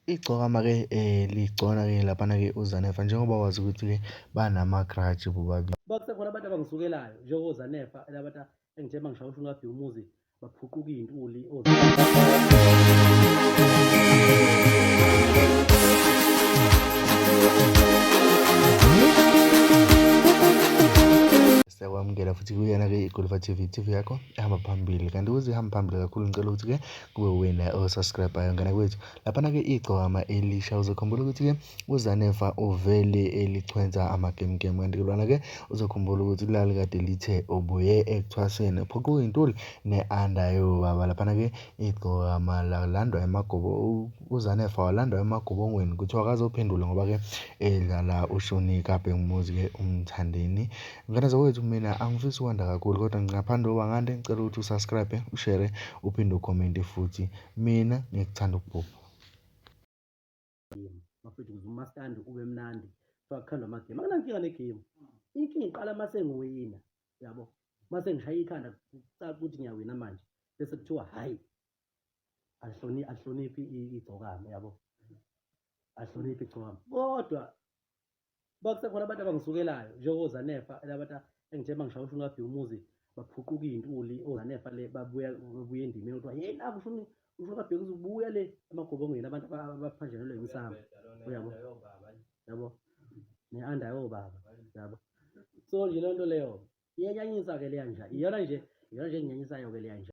Igcokama-ke ligcona-ke laphana-ke uZaneffa njengoba wazi ukuthi-ke banama-grudge bobabili. Bakusekhona abantu abangisukelayo njengoZaneffa labantu engithe uma ngishaya ushunqaphi umuzi baphuquka iy'ntuli Siyakwamukela futhi kuyena-ke iGolifa TV, TV yakho ehamba phambili. Kanti ukuze ihambe phambili kakhulu ngicela ukuthi-ke kube wena osubscribe-ayo ngana kwethu. Laphana-ke igcokama elisha uzokhumbula ukuthi-ke uZaneffa uvele elichwenza amagemu. Kanti lona-ke uzokhumbula ukuthi lali kade lithe ubuye ekuthwaseni phuquka iy'ntuli ne-under yobaba. Laphana-ke igcokama lalandwa emagobo, uZaneffa walandwa emagobongweni kuthiwa akazophendula ngoba-ke edlala uShonika Bhengumuzi-ke umthandeni. Mngane zakwethu mina angifisi ukwanda kakhulu kodwa ngaphandle kokuba ngande ngicela ukuthi usubscribe, ushare, uphinde ucommente futhi. Mina ngikuthanda ukubhubha. Bafethu ukuze umaskandi ube mnandi kuthiwa kukhandwa amagemu. Akunankinga negemu. Inkinga iqala mase ngiwina, yabo. Mase ngishaya ikhanda kucaca ukuthi ngiyawina manje. Bese kuthiwa hhayi, alihloniphi igcokama, yabo. Alihloniphi igcokama. Kodwa bakusekhona abantu abangisukelayo njengoZaneffa labantu engithe uma ngishaya ushunqaphi umuzi baphuquka iy'ntuli oZaneffa le babuya endimeni kuthiwa yena ushunqaphi ubuya le emagobongweni abantu abaphanjelelwe imisamo, uyabo, yabo, ne-under yobaba, yabo. So nje leyo nto leyo iyanyanyisa-ke leya nja iyona nje enginyanyisayo-ke leya nja.